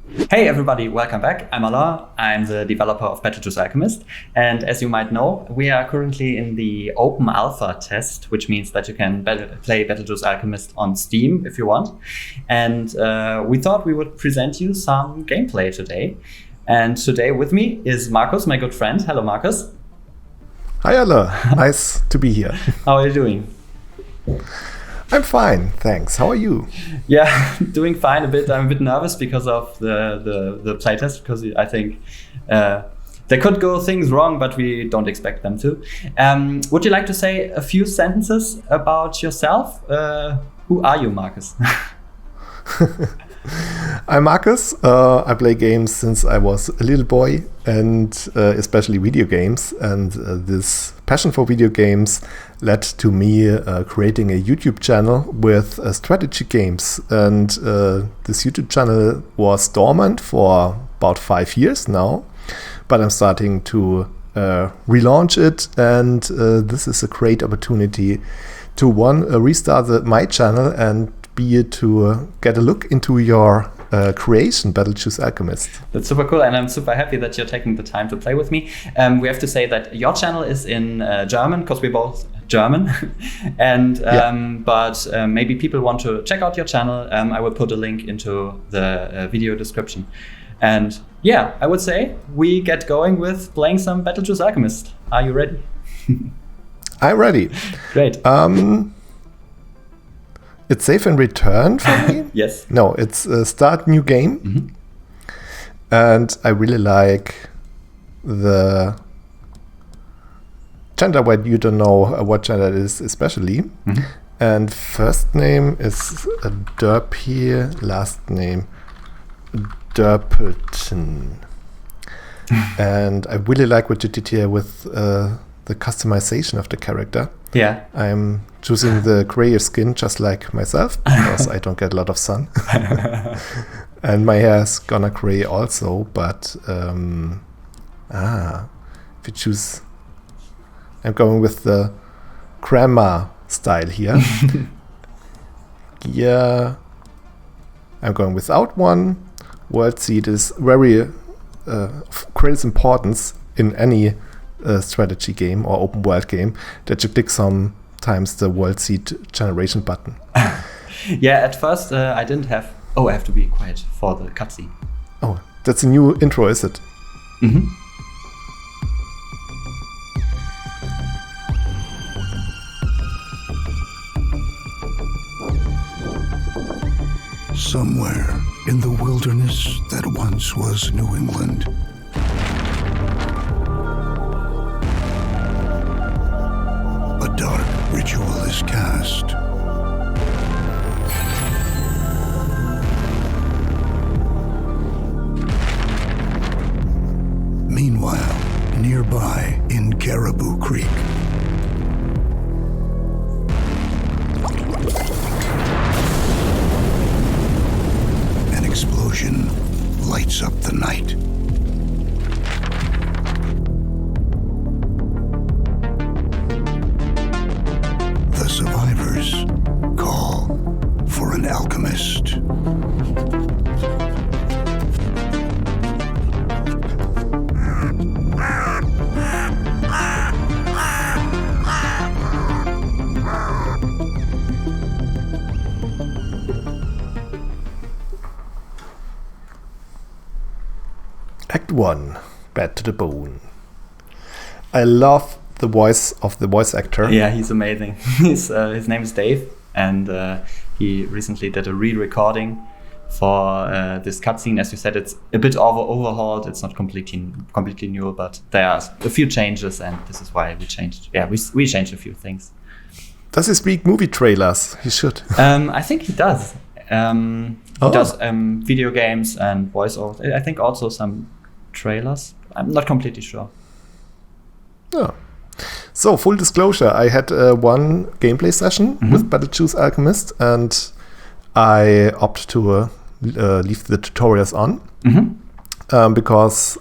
Hey everybody, welcome back. I'm Alain. I'm the developer of BattleJuice Alchemist. And as you might know, we are currently in the open alpha test, which means that you can play BattleJuice Alchemist on Steam if you want. And we thought we would present you some gameplay today. And today with me is Marcus, my good friend. Hello, Marcus. Hi, Alain. Nice to be here. How are you doing? I'm fine, thanks. How are you? Yeah, doing fine a bit. I'm a bit nervous because of the playtest, because I think there could go things wrong, but we don't expect them to. Would you like to say a few sentences about yourself? Who are you, Marcus? I'm Marcus. I play games since I was a little boy, and especially video games. And this passion for video games led to me creating a YouTube channel with strategy games. And this YouTube channel was dormant for about 5 years now, but I'm starting to relaunch it. And this is a great opportunity to restart my channel and to get a look into your creation, BattleJuice Alchemist. That's super cool, and I'm super happy that you're taking the time to play with me. We have to say that your channel is in German, because we're both German. And but maybe people want to check out your channel. I will put a link into the video description. And yeah, I would say we get going with playing some BattleJuice Alchemist. Are you ready? I'm ready. Great. It's save and return for me? Yes. No, it's start new game. Mm-hmm. And I really like the gender, but you don't know what gender it is especially. Mm-hmm. And first name is Derpy, last name Derpelton. And I really like what you did here with the customization of the character. Yeah. I'm choosing the grayish skin just like myself because I don't get a lot of sun. And my hair is gonna gray also, but if you choose, I'm going with the grandma style here. Yeah, I'm going without one. World seed is very of great importance in any strategy game or open world game that you click sometimes the world seed generation button. Yeah, at first I didn't have. Oh, I have to be quiet for the cutscene. Oh, that's a new intro, is it? Mm-hmm. Somewhere in the wilderness that once was New England, a dark ritual is cast. Meanwhile, nearby in Caribou Creek, an explosion lights up the night. The survivors call for an alchemist. Act 1, Bad to the Bone. I love the voice of the voice actor. Yeah, he's amazing. His name is Dave, and he recently did a re-recording for this cutscene. As you said, it's a bit overhauled. It's not completely new, but there are a few changes, and this is why we changed. Yeah, we changed a few things. Does he speak movie trailers? He should. I think he does. He does video games and voiceover. I think also some trailers. I'm not completely sure. Oh. So, full disclosure, I had one gameplay session with BattleJuice Alchemist, and I opted to leave the tutorials on because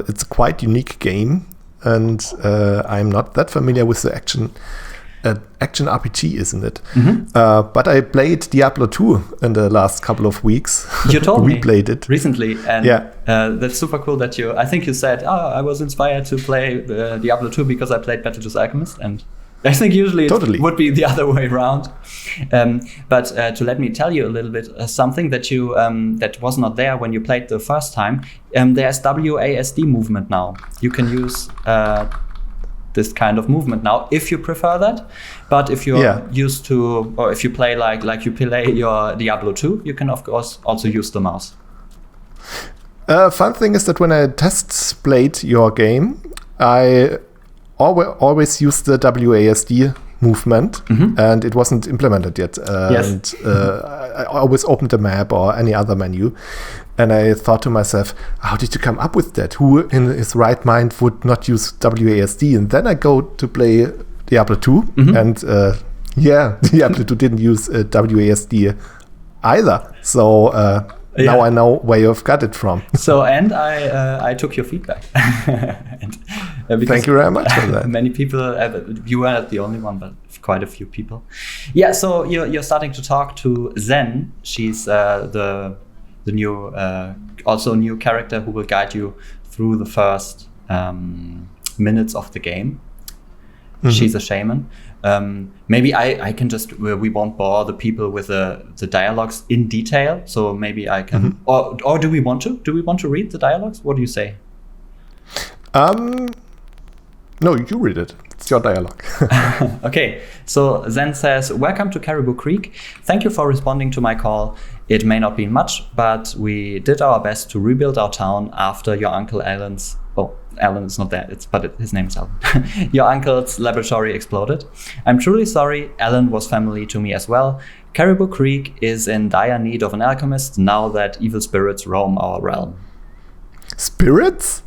it's a quite unique game, and I'm not that familiar with the action an action RPG, isn't it? Mm-hmm. But I played Diablo 2 in the last couple of weeks. You told me. Replayed it recently, and that's super cool that you. I think you said, I was inspired to play Diablo 2 because I played BattleJuice Alchemist, and I think usually it would be the other way around. But to let me tell you a little bit something that you that was not there when you played the first time. There's WASD movement now. You can use this kind of movement now if you prefer that. But if you're used to, or if you play like you play your Diablo 2, you can of course also use the mouse. Fun thing is that when I test played your game, I always use the WASD movement, and it wasn't implemented yet. And I always opened the map or any other menu, and I thought to myself, how did you come up with that? Who in his right mind would not use WASD? And then I go to play Diablo 2, and Diablo 2 didn't use WASD either. So now I know where you've got it from. So, and I took your feedback. Thank you very much for that. Many people, you were not the only one, but quite a few people. Yeah, so you're starting to talk to Zen. She's the new, also a new character who will guide you through the first minutes of the game. She's a shaman. Maybe I can just, we won't bore the people with the dialogues in detail. So maybe I can, or do we want to? Do we want to read the dialogues? What do you say? No, you read it. It's your dialogue. Okay, so Zen says, "Welcome to Caribou Creek. Thank you for responding to my call. It may not be much, but we did our best to rebuild our town after your uncle Alan's, Alan is not there, his name is Alan. Your uncle's laboratory exploded. I'm truly sorry. Alan was family to me as well. Caribou Creek is in dire need of an alchemist now that evil spirits roam our realm." Spirits?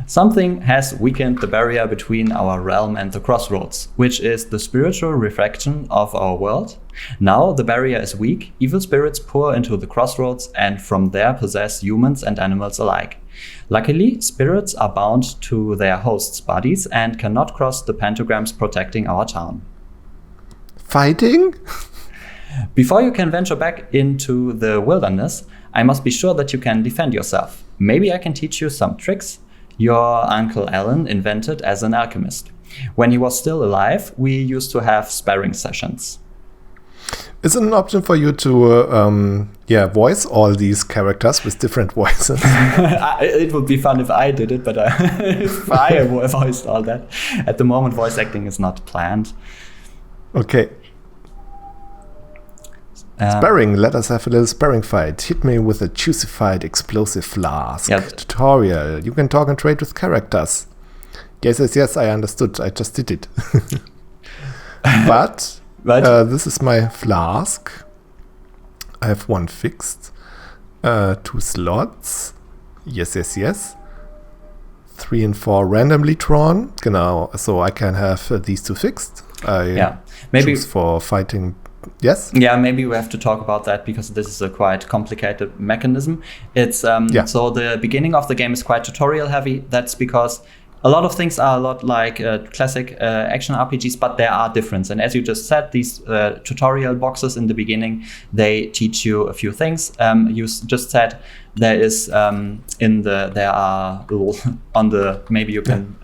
"Something has weakened the barrier between our realm and the crossroads, which is the spiritual reflection of our world. Now the barrier is weak, evil spirits pour into the crossroads and from there possess humans and animals alike. Luckily, spirits are bound to their hosts' bodies and cannot cross the pentagrams protecting our town. Fighting? Before you can venture back into the wilderness, I must be sure that you can defend yourself. Maybe I can teach you some tricks your Uncle Alan invented as an alchemist. When he was still alive, we used to have sparring sessions." Is it an option for you to voice all these characters with different voices? It would be fun if I did it, but if I voiced all that. At the moment, voice acting is not planned. Okay. Sparring, let us have a little sparring fight. Hit me with a juicified explosive flask. Yeah. Tutorial. You can talk and trade with characters. Yes, I understood. I just did it. But this is my flask. I have one fixed. 2 slots. Yes. 3 and 4 randomly drawn. Genau. So I can have these 2 fixed. Maybe choose for fighting. Yes? Yeah, maybe we have to talk about that because this is a quite complicated mechanism. It's so the beginning of the game is quite tutorial heavy. That's because a lot of things are a lot like classic action RPGs, but there are differences. And as you just said, these tutorial boxes in the beginning, they teach you a few things. You just said there is there are on the, maybe you can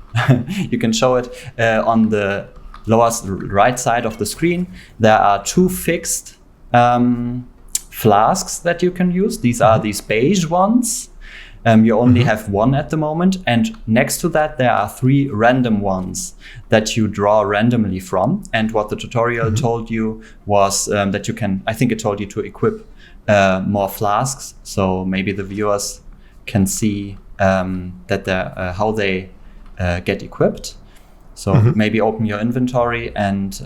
you can show it on the lower right side of the screen, there are 2 fixed flasks that you can use. These are these beige ones. You only have 1 at the moment. And next to that, there are 3 random ones that you draw randomly from. And what the tutorial told you was that you can, I think it told you to equip more flasks. So maybe the viewers can see that how they get equipped. So maybe open your inventory and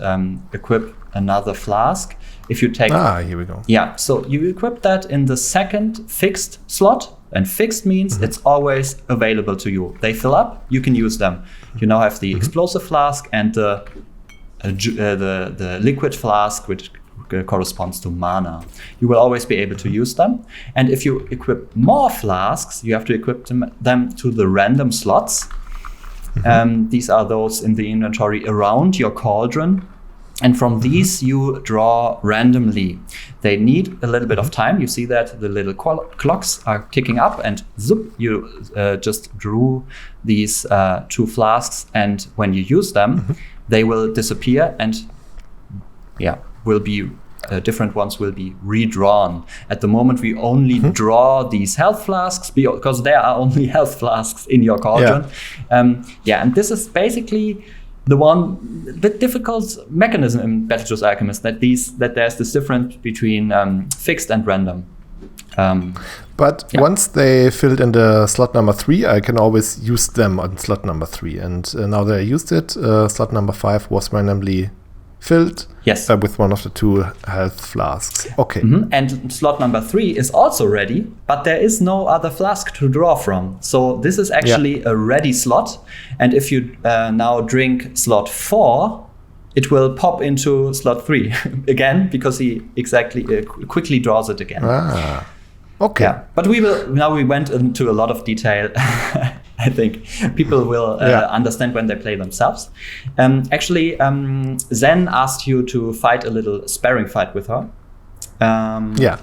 equip another flask. If you take... here we go. Yeah, so you equip that in the second fixed slot. And fixed means it's always available to you. They fill up, you can use them. You now have the explosive flask and the liquid flask, which corresponds to mana. You will always be able to use them. And if you equip more flasks, you have to equip them to the random slots. These are those in the inventory around your cauldron And from these, you draw randomly. They need a little bit of time. You see that the little clocks are ticking up, and zoop, you just drew these 2 flasks. And when you use them, they will disappear, and will be different ones will be redrawn. At the moment, we only draw these health flasks because there are only health flasks in your cauldron. And this is basically the one bit difficult mechanism in BattleJuice Alchemist, that there's this difference between fixed and random. But once they filled in the slot number 3, I can always use them on slot number 3. And now that I used it, slot number 5 was randomly filled with one of the 2 health flasks. Okay. And slot number 3 is also ready, but there is no other flask to draw from. So this is actually a ready slot. And if you now drink slot 4, it will pop into slot 3 again, because he quickly draws it again. Okay. Yeah. But we went into a lot of detail. I think people will understand when they play themselves. Actually, Zen asked you to fight a little sparring fight with her.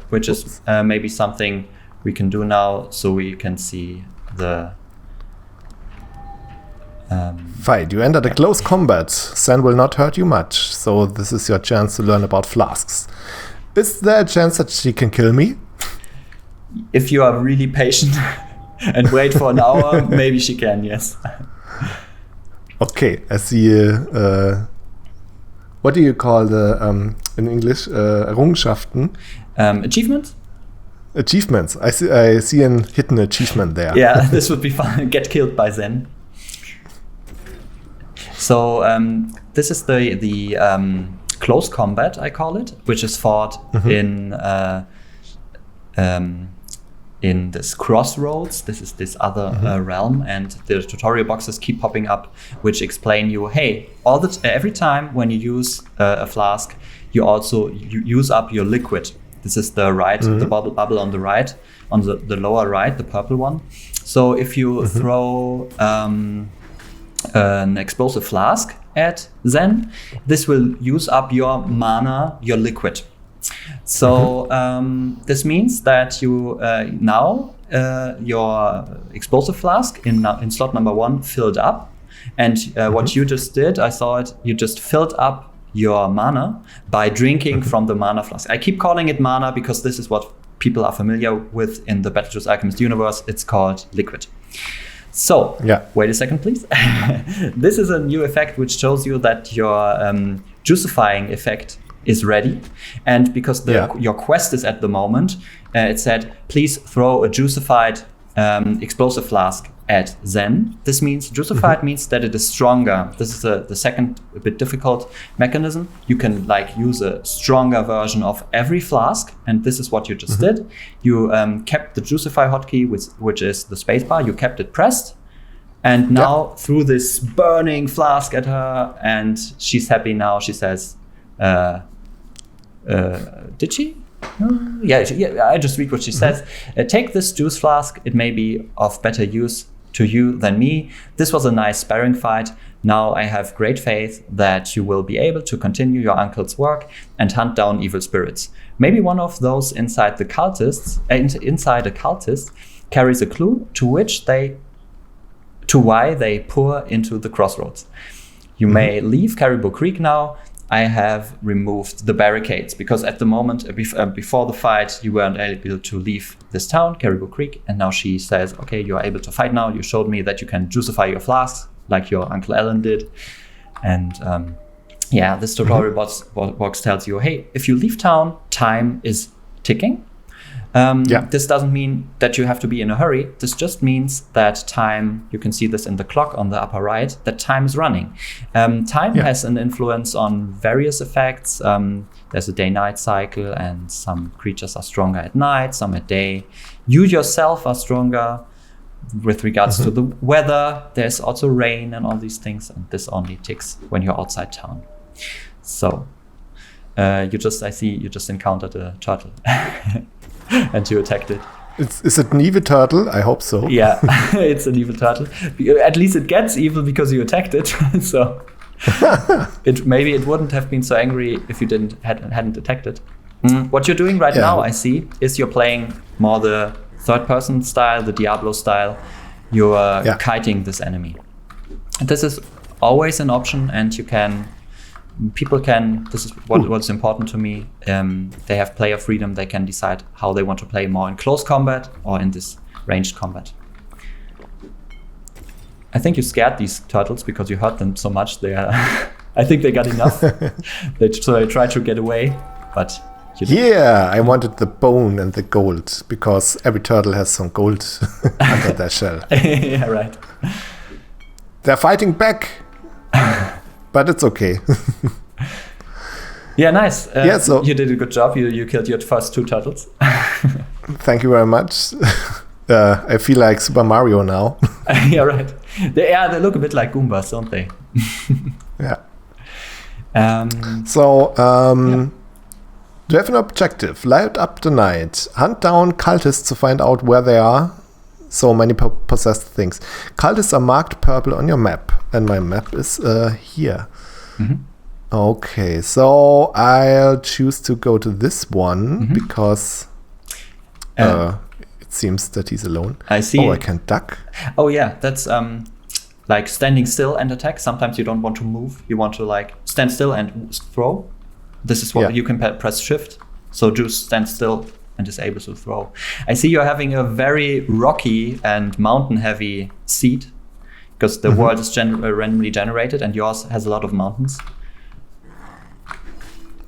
Which is maybe something we can do now, so we can see the fight. You entered a close combat. Zen will not hurt you much, so this is your chance to learn about flasks. Is there a chance that she can kill me? If you are really patient and wait for an hour, maybe she can, yes. Okay, I see. What do you call the in English? Errungenschaften? Achievements? Achievements. I see a hidden achievement there. Yeah, this would be fun. Get killed by Zen. So this is the close combat, I call it, which is fought in this crossroads. This is this other realm, and the tutorial boxes keep popping up, which explain you, hey, every time when you use a flask, you also use up your liquid. This is the the bubble on the right, on the lower right, the purple one. So if you throw an explosive flask at Zen, this will use up your mana, your liquid. So this means that you now your explosive flask in slot number 1 filled up, and what you just did, I saw it. You just filled up your mana by drinking from the mana flask. I keep calling it mana because this is what people are familiar with in the BattleJuice Alchemist universe. It's called liquid. So wait a second, please. This is a new effect which shows you that your juicifying effect is ready, and because your quest is at the moment, it said please throw a juicified explosive flask at Zen. This means juicified means that it is stronger. This is the second a bit difficult mechanism. You can use a stronger version of every flask, and this is what you just did. You kept the juicify hotkey, which is the spacebar. You kept it pressed, and now threw this burning flask at her, and she's happy now. She says, did she? I just read what she says. Take this juice flask. It may be of better use to you than me. This was a nice sparring fight. Now I have great faith that you will be able to continue your uncle's work and hunt down evil spirits. Maybe one of those inside a cultist carries a clue to why they pour into the crossroads. You may leave Caribou Creek now. I have removed the barricades because at the moment, before the fight, you weren't able to leave this town, Caribou Creek. And now she says, okay, you are able to fight now. You showed me that you can juicify your flasks like your Uncle Alain did. And this tutorial box tells you, hey, if you leave town, time is ticking. This doesn't mean that you have to be in a hurry. This just means that time, you can see this in the clock on the upper right, that time is running. Time has an influence on various effects. There's a day-night cycle, and some creatures are stronger at night, some at day. You yourself are stronger with regards to the weather. There's also rain and all these things, and this only ticks when you're outside town. So I see you just encountered a turtle. And you attacked it. Is it an evil turtle? I hope so. Yeah, it's an evil turtle. At least it gets evil because you attacked it. So Maybe it wouldn't have been so angry if you hadn't detected. What you're doing right now, I see, is you're playing more the third-person style, the Diablo style. You're kiting this enemy. And this is always an option, and people can. This is what's important to me. They have player freedom. They can decide how they want to play, more in close combat or in this ranged combat. I think you scared these turtles because you hurt them so much. I think they got enough. So they tried to get away, but I wanted the bone and the gold because every turtle has some gold under their shell. Yeah, right. They're fighting back, but it's okay. Yeah, nice. So you did a good job. You killed your first 2 turtles. Thank you very much. I feel like Super Mario now. Yeah, right. They look a bit like Goombas, don't they? Yeah. Do you have an objective? Light up the night. Hunt down cultists to find out where they are. So many possessed things. Cultists are marked purple on your map. And my map is here. Mm-hmm. Okay, so I'll choose to go to this one because it seems that he's alone. I see. Oh, I can duck. Oh yeah, that's like standing still and attack. Sometimes you don't want to move. You want to like stand still and throw. This is what you can press shift. So just stand still and is able to throw. I see you're having a very rocky and mountain heavy seed because the world is randomly generated and yours has a lot of mountains.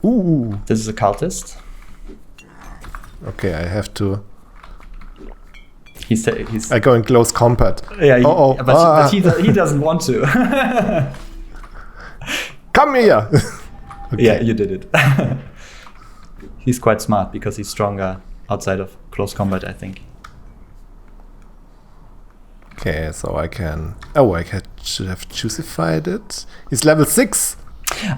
Ooh. This is a cultist. Okay, I have to. He's I go in close combat. Yeah, but he doesn't want to. Come here. Okay. Yeah, you did it. He's quite smart because he's stronger outside of close combat, I think. Okay, so I should have juicified it. He's level 6.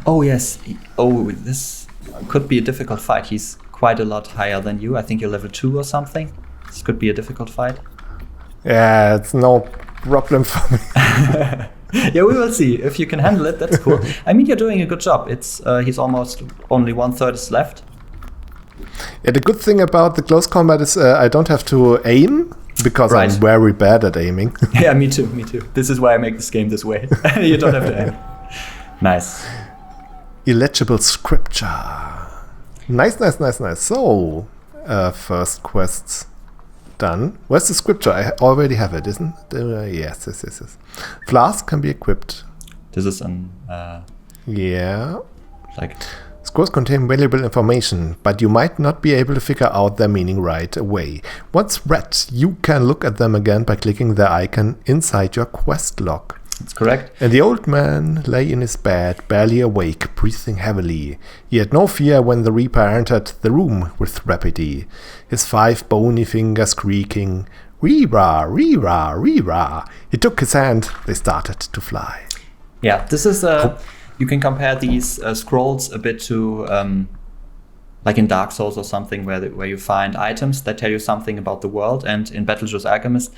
Oh yes. Oh, this could be a difficult fight. He's quite a lot higher than you. I think you're level 2 or something. This could be a difficult fight. Yeah, it's no problem for me. Yeah, we will see. If you can handle it, that's cool. I mean, you're doing a good job. It's he's almost only 1/3 is left. Yeah, the good thing about the close combat is I don't have to aim because I'm very bad at aiming. Yeah, me too. This is why I make this game this way. You don't have to aim. Nice. Illegible scripture. Nice. So, first quests done. Where's the scripture? I already have it, isn't it? Yes. Flask can be equipped. This is an... Like... Scrolls contain valuable information, but you might not be able to figure out their meaning right away. Once read, you can look at them again by clicking the icon inside your quest log. That's correct. And the old man lay in his bed, barely awake, breathing heavily. He had no fear when the Reaper entered the room with rapidity, his 5 bony fingers creaking. Ree-ra, ree-ra, ree-ra. He took his hand, they started to fly. Yeah, this is you can compare these scrolls a bit to like in Dark Souls or something where you find items that tell you something about the world. And in BattleJuice Alchemist,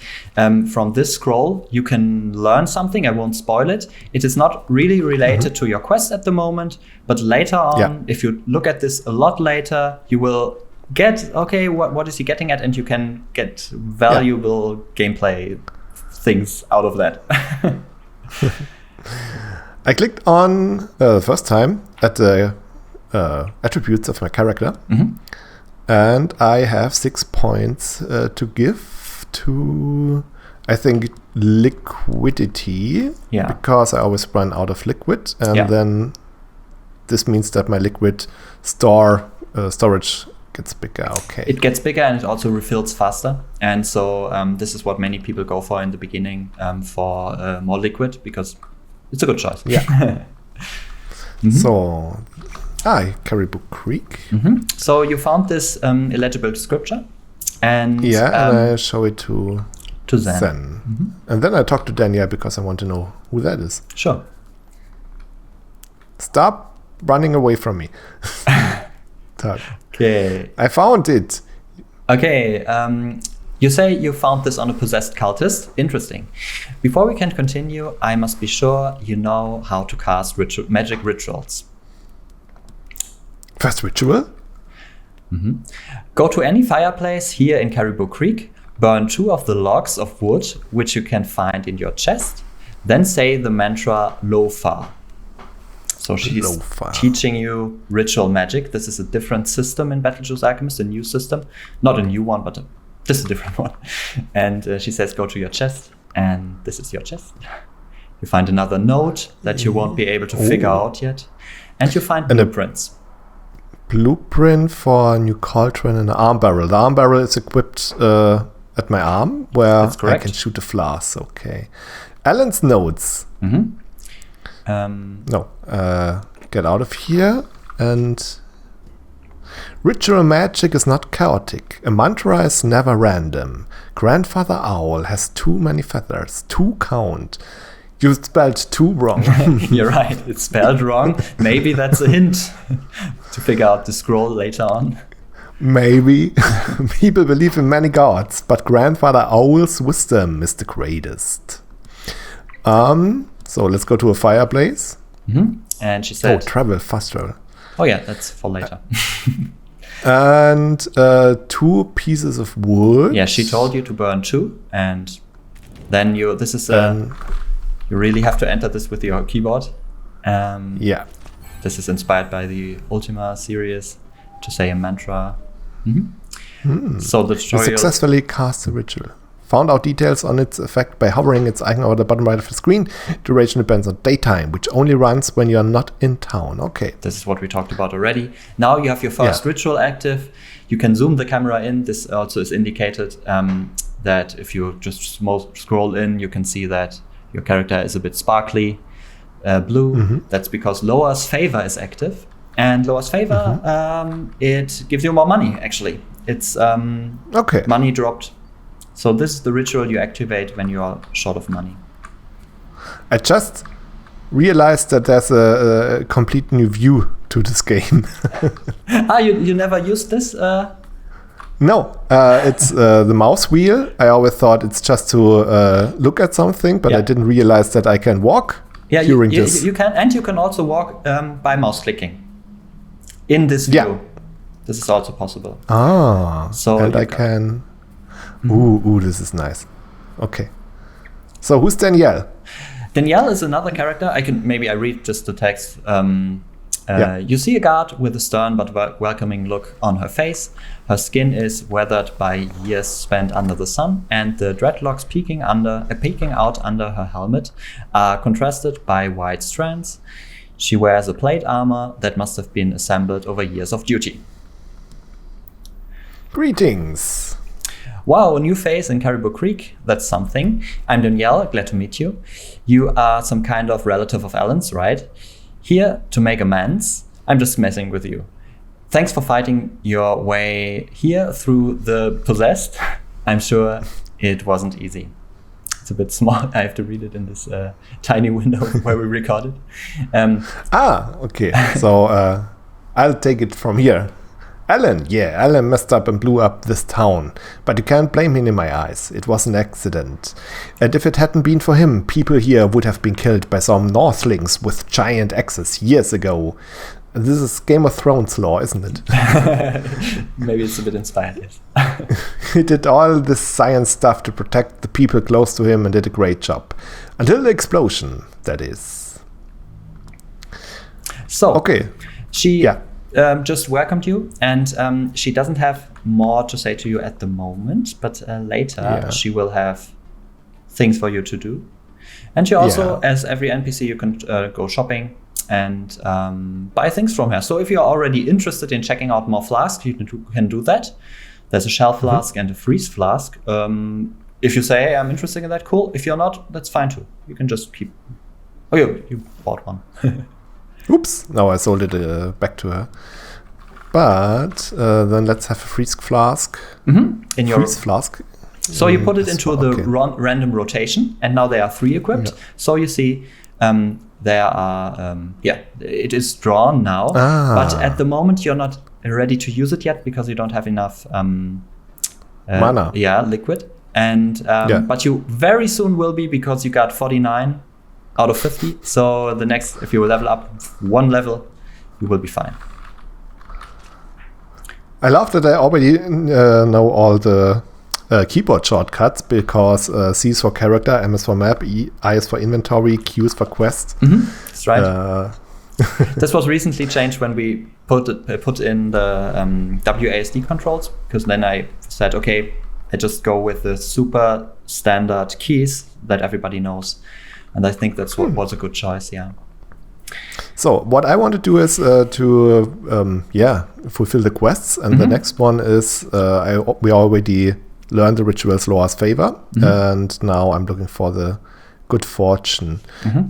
from this scroll, you can learn something. I won't spoil it. It is not really related to your quest at the moment, but later on, if you look at this a lot later, you will get, okay, what is he getting at? And you can get valuable gameplay things out of that. I clicked on the first time at the attributes of my character, and I have 6 points to give to, I think, liquidity, because I always run out of liquid, and then this means that my liquid storage gets bigger. Okay, it gets bigger and it also refills faster, and so this is what many people go for in the beginning, for more liquid, because it's a good choice. Yeah. So, Caribou Creek. So you found this illegible scripture, and and I show it to Zen. And then I talk to Daniel because I want to know who that is. Sure. Stop running away from me. Okay. I found it. Okay. You say you found this on a possessed cultist. Interesting. Before we can continue, I must be sure you know how to cast magic rituals. First ritual? Go to any fireplace here in Caribou Creek, burn 2 of the logs of wood which you can find in your chest, then say the mantra Lo-Fa. So she's Lo-Fa. teaching you ritual magic. This is a different system in BattleJuice Alchemist, a new system. Not a new one, but this is a different one. And she says, go to your chest, and this is your chest. You find another note that you won't be able to figure out yet. And you find blueprints. Blueprint for a new cauldron and an arm barrel. The arm barrel is equipped at my arm, where I can shoot a flask. Okay. Alain's notes. Get out of here. And ritual magic is not chaotic. A mantra is never random. Grandfather Owl has too many feathers. 2 count. You spelled 2 wrong. You're right. It's spelled wrong. Maybe that's a hint to figure out the scroll later on. Maybe. People believe in many gods, but Grandfather Owl's wisdom is the greatest. So let's go to a fireplace. And she said... travel, fast travel. Oh yeah, that's for later. And 2 pieces of wood. Yeah, she told you to burn 2, and then you really have to enter this with your keyboard. This is inspired by the Ultima series, to say a mantra. So the tutorial... You successfully cast the ritual. Found out details on its effect by hovering its icon over the bottom right of the screen. Duration depends on daytime, which only runs when you are not in town. Okay. This is what we talked about already. Now you have your first ritual active. You can zoom the camera in. This also is indicated that if you just scroll in, you can see that your character is a bit sparkly blue. That's because Loa's favor is active. And Loa's favor, it gives you more money, actually. It's money dropped. So this is the ritual you activate when you are short of money. I just realized that there's a complete new view to this game. You never used this? No, it's the mouse wheel. I always thought it's just to look at something, but I didn't realize that I can walk during this. You can, and you can also walk by mouse clicking in this view. This is also possible. So and I can... Ooh, this is nice. Okay. So who's Danielle? Danielle is another character. I read just the text. You see a guard with a stern but welcoming look on her face. Her skin is weathered by years spent under the sun, and the dreadlocks peeking out under her helmet are contrasted by white strands. She wears a plate armor that must have been assembled over years of duty. Greetings. Wow, a new face in Caribou Creek. That's something. I'm Danielle, glad to meet you. You are some kind of relative of Alain's, right? Here to make amends. I'm just messing with you. Thanks for fighting your way here through the possessed. I'm sure it wasn't easy. It's a bit small. I have to read it in this tiny window where we recorded. Okay. So I'll take it from here. Alain messed up and blew up this town. But you can't blame him in my eyes. It was an accident. And if it hadn't been for him, people here would have been killed by some Northlings with giant axes years ago. This is Game of Thrones lore, isn't it? Maybe it's a bit inspired, yes. He did all this science stuff to protect the people close to him and did a great job. Until the explosion, that is. So, okay. She just welcomed you, and she doesn't have more to say to you at the moment, but later she will have things for you to do. And she also, as every NPC, you can go shopping and buy things from her. So if you're already interested in checking out more flasks, you can do that. There's a shell flask and a freeze flask. If you say, hey, I'm interested in that, cool. If you're not, that's fine too. You can just keep... Oh, you bought one. Oops, now I sold it back to her. But then let's have a freeze flask. In your freeze flask. So you put it into the random rotation, and now there are 3 equipped. So you see there are, it is drawn now. But at the moment you're not ready to use it yet because you don't have enough mana. Yeah, liquid. And but you very soon will be, because you got 49 out of 50. So the next, if you level up 1 level, you will be fine. I love that I already know all the keyboard shortcuts, because C is for character, M is for map, I is for inventory, Q is for quest. That's right. This was recently changed when we put in the WASD controls, because then I said, okay, I just go with the super standard keys that everybody knows. And I think that's what was a good choice, yeah. So what I want to do is to fulfill the quests. And the next one is, we already learned the rituals Loa's favor. And now I'm looking for the good fortune.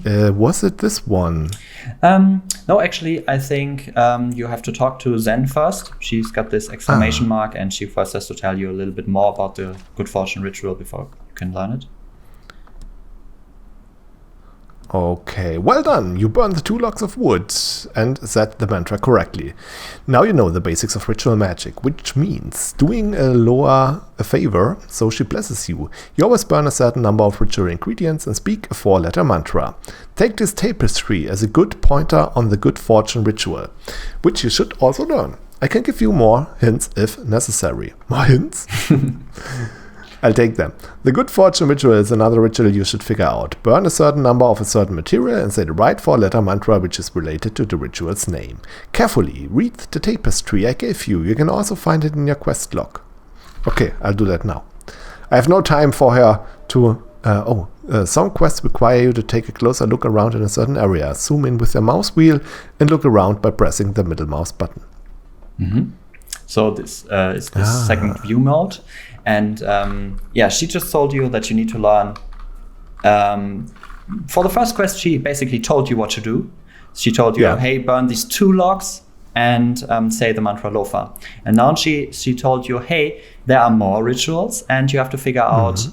Was it this one? No, actually, I think you have to talk to Zen first. She's got this exclamation mark, and she first has to tell you a little bit more about the good fortune ritual before you can learn it. Okay, well done. You burned the 2 logs of wood and said the mantra correctly. Now you know the basics of ritual magic, which means doing Loa a favor, so she blesses you. You always burn a certain number of ritual ingredients and speak a 4-letter mantra. Take this tapestry as a good pointer on the good fortune ritual, which you should also learn. I can give you more hints if necessary. More hints? I'll take them. The good fortune ritual is another ritual you should figure out. Burn a certain number of a certain material and say the right 4-letter mantra which is related to the ritual's name. Carefully read the tapestry I gave you. You can also find it in your quest log. Okay, I'll do that now. I have no time for her to... some quests require you to take a closer look around in a certain area. Zoom in with your mouse wheel and look around by pressing the middle mouse button. So this is the second view mode. And she just told you that you need to learn. For the first quest, she basically told you what to do. She told you, hey, burn these 2 logs and say the mantra Lofa. And now she told you, hey, there are more rituals and you have to figure out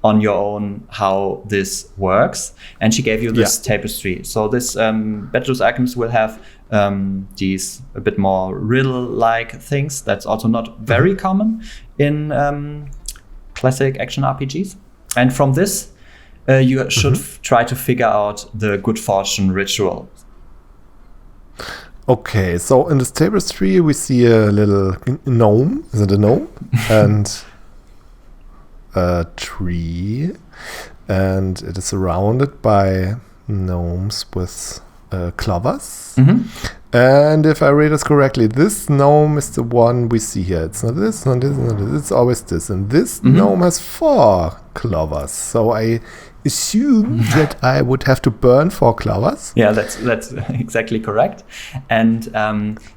on your own how this works. And she gave you this tapestry. So this BattleJuice Alchemist will have these a bit more riddle-like things. That's also not very common in classic action RPGs. And from this, you should try to figure out the good fortune ritual. Okay, so in this tapestry, we see a little gnome. Is it a gnome? And a tree. And it is surrounded by gnomes with clovers. And if I read this correctly, this gnome is the one we see here. It's not this, not this, not this. It's always this. And this gnome has 4 clovers. So I assume that I would have to burn 4 clovers. Yeah, that's exactly correct. And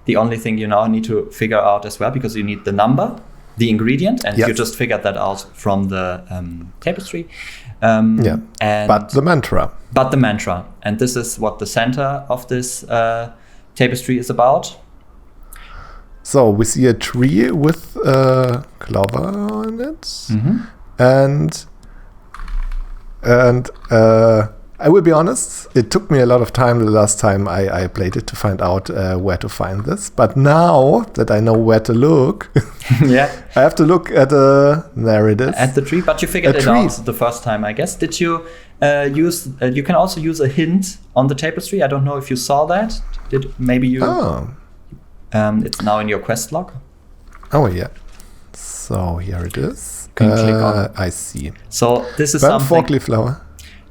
the only thing you now need to figure out as well, because you need the number, the ingredient, and you just figured that out from the tapestry. And but the mantra. And this is what the center of this tapestry is about. So we see a tree with a clover on it. And I will be honest, it took me a lot of time the last time I played it to find out where to find this. But now that I know where to look, I have to look at there it is. At the tree, but you figured it out the first time, I guess. Did you use, you can also use a hint on the tapestry. I don't know if you saw that. Did maybe you, it's now in your quest log. Oh yeah. So here it is. Can you click on it? I see. So this is something. something. Flower.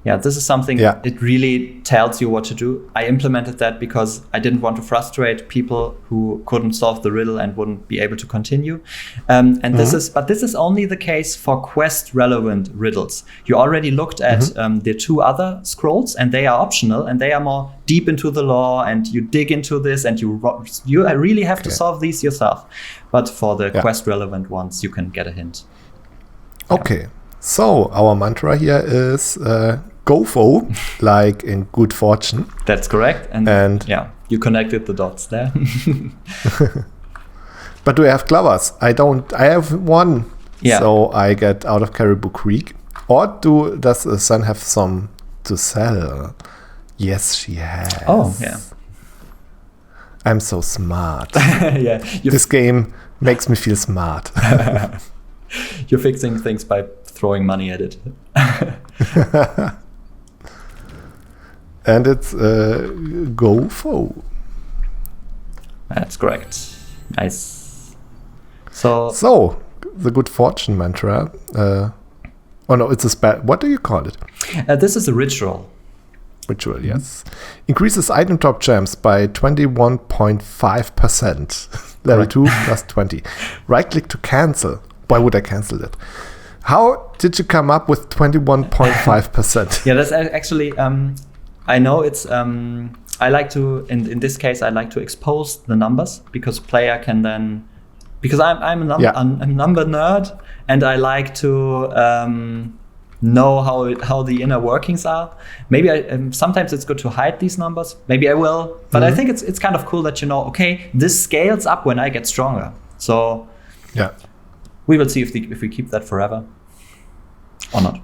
Yeah, this is something it really tells you what to do. I implemented that because I didn't want to frustrate people who couldn't solve the riddle and wouldn't be able to continue. This is only the case for quest relevant riddles. You already looked at the 2 other scrolls, and they are optional and they are more deep into the lore, and you dig into this and you really have to solve these yourself. But for the quest relevant ones, you can get a hint. Okay. So our mantra here is Gofo, like in good fortune. That's correct. And you connected the dots there. But do I have clovers? I don't. I have 1. So I get out of Caribou Creek. Or does the sun have some to sell? Yes, she has. Oh, yeah. I'm so smart. This game Makes me feel smart. You're fixing things by throwing money at it. And it's go foe. That's correct. Nice. So the good fortune mantra. Oh no, it's a spell. What do you call it? This is a ritual. Ritual, yes. Increases item drop gems by 21.5%. Level 2 plus 20. Right click to cancel. Why would I cancel that? How did you come up with 21.5%? Yeah, that's actually, I know it's, I like to, in this case, I like to expose the numbers because player can then, because I'm a number nerd and I like to know how the inner workings are. Maybe sometimes it's good to hide these numbers. Maybe I will, but I think it's kind of cool that okay, this scales up when I get stronger. So yeah, we will see if we keep that forever or not.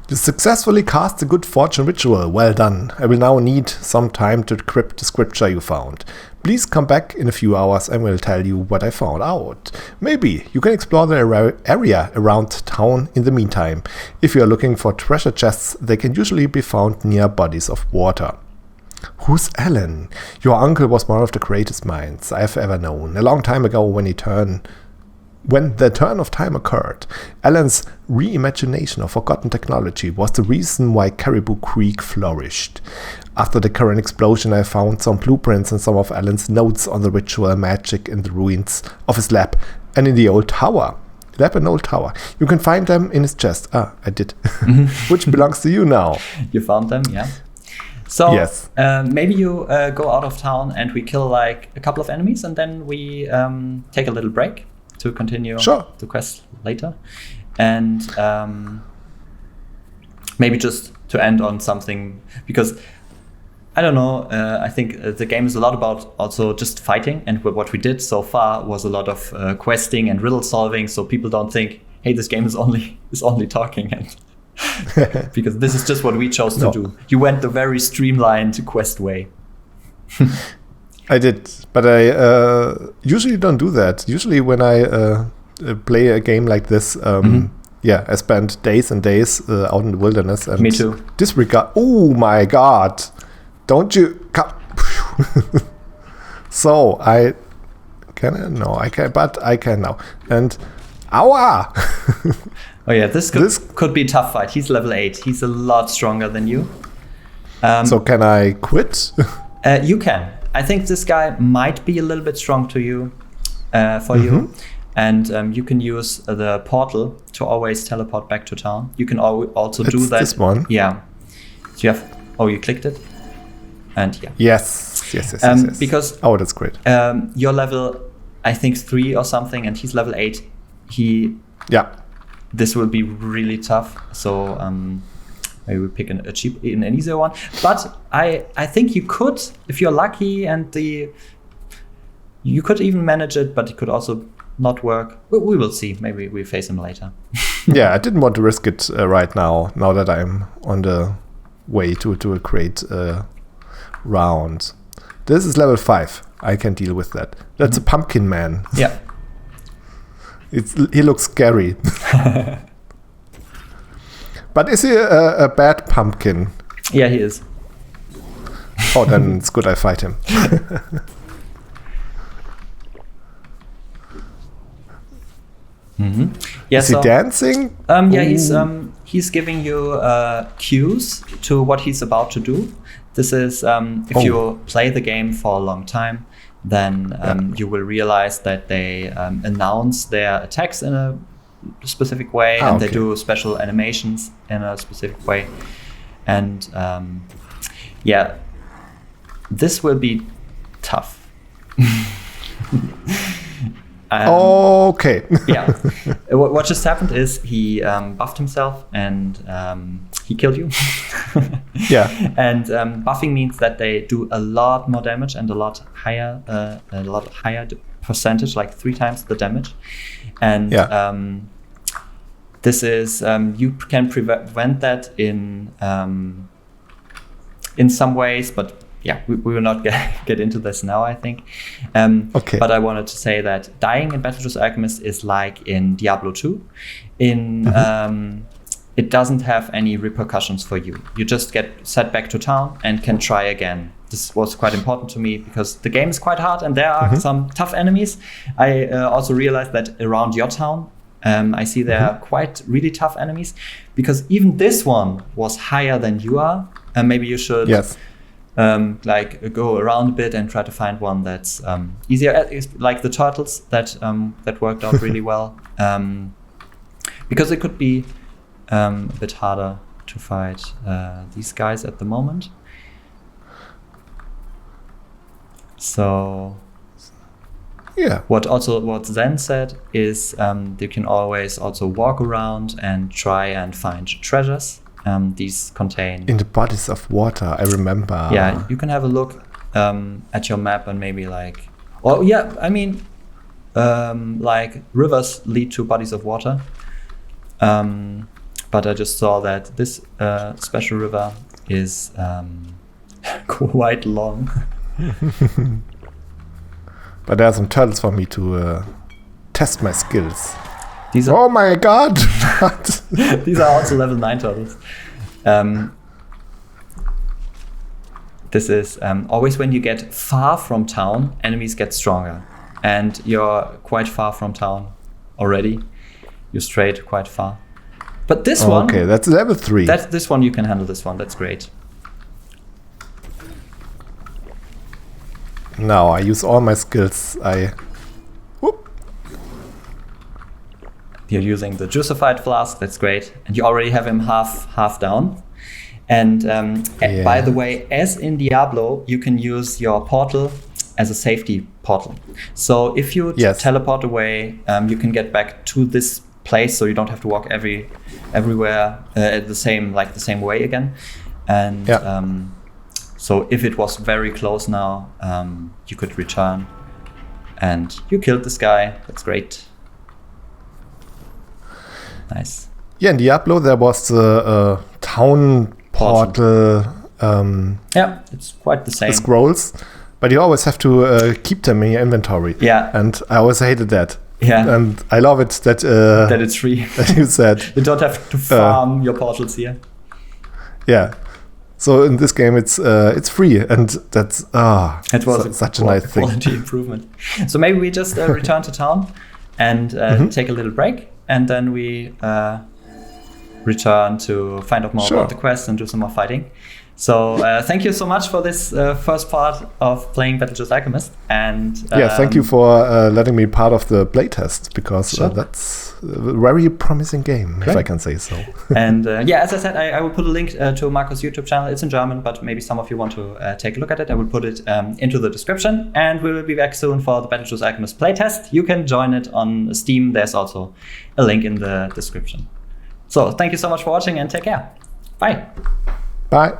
You successfully cast a good fortune ritual. Well done. I will now need some time to decrypt the scripture you found. Please come back in a few hours and we'll tell you what I found out. Maybe you can explore the area around town in the meantime. If you are looking for treasure chests, they can usually be found near bodies of water. Who's Alain? Your uncle was one of the greatest minds I have ever known. A long time ago when the turn of time occurred, Alain's reimagination of forgotten technology was the reason why Caribou Creek flourished. After the current explosion, I found some blueprints and some of Alain's notes on the ritual magic in the ruins of his lab and in the old tower. Lab and old tower. You can find them in his chest. I did. Which belongs to you now. You found them, yeah. So yes. Maybe you go out of town and we kill like a couple of enemies and then we take a little break to continue the quest later. And maybe just to end on something, because I don't know, I think the game is a lot about also just fighting, and what we did so far was a lot of questing and riddle solving, so people don't think, hey, this game is only talking, and because this is just what we chose to do. You went the very streamlined quest way. I did, but I usually don't do that. Usually when I play a game like this, I spend days and days out in the wilderness and me too. Disregard. Oh my god! Don't you come? So I can but I can now. And aua! Oh yeah, this could be a tough fight. He's level 8. He's a lot stronger than you. So can I quit? You can. I think this guy might be a little bit strong to you, for you, and you can use the portal to always teleport back to town. You can also do that. This one. Yeah. So you have. Oh, you clicked it. And yeah. Yes. Because that's great. You're level, I think 3 or something, and he's level 8. This will be really tough. So maybe we pick an easier one. But I think you could, if you're lucky, and you could even manage it, but it could also not work. We will see. Maybe we face him later. Yeah, I didn't want to risk it right now. Now that I'm on the way to a great round. This is level 5. I can deal with that. That's a pumpkin man. Yeah. He looks scary. But is he a bad pumpkin? Yeah, he is. Oh, then it's good I fight him. Yeah, is he dancing? He's giving you cues to what he's about to do. This is if you play the game for a long time, then you will realize that they announce their attacks in a specific way, and they do special animations in a specific way. And this will be tough. Okay. Yeah. What just happened is he buffed himself and he killed you. Yeah. And buffing means that they do a lot more damage and a lot higher percentage, like 3 times the damage. And this is you can prevent that in some ways, but we will not get into this now, I think. Okay. But I wanted to say that dying in BattleJuice Alchemist is like in Diablo 2. It doesn't have any repercussions for you. You just get sent back to town and can try again. This was quite important to me because the game is quite hard and there are some tough enemies. I also realized that around your town, I see there are quite really tough enemies, because even this one was higher than you are. And maybe you should go around a bit and try to find one that's easier. Like the turtles that worked out really well. Because it could be a bit harder to fight these guys at the moment. So what Zen said is you can always also walk around and try and find treasures. These contain in the bodies of water. I remember. Yeah, you can have a look at your map and maybe rivers lead to bodies of water. But I just saw that this special river is quite long. But there are some turtles for me to test my skills. Oh my god! These are also level 9 turtles. This is always when you get far from town, enemies get stronger. And you're quite far from town already. You strayed quite far. But this one... Okay, that's level 3. This one you can handle this one, that's great. Now I use all my skills. You're using the juicified flask, that's great. And you already have him half down. And by the way, as in Diablo, you can use your portal as a safety portal. So if you teleport away, you can get back to this place, so you don't have to walk everywhere the same way again. And so if it was very close now, you could return. And you killed this guy. That's great. Nice. Yeah, in Diablo there was the town portal. It's quite the same. The scrolls, but you always have to keep them in your inventory. Yeah. And I always hated that. Yeah. And I love it that it's free. That you said you don't have to farm your portals here. Yeah. So in this game it's free, and that's it was such a nice thing. Quality improvement. So maybe we just return to town and take a little break, and then we return to find out more about the quest and do some more fighting. So thank you so much for this first part of playing BattleJuice Alchemist. And thank you for letting me part of the playtest, because that's a very promising game, if I can say so. And as I said, I will put a link to Marco's YouTube channel. It's in German, but maybe some of you want to take a look at it. I will put it into the description, and we will be back soon for the BattleJuice Alchemist playtest. You can join it on Steam. There's also a link in the description. So thank you so much for watching, and take care. Bye. Bye.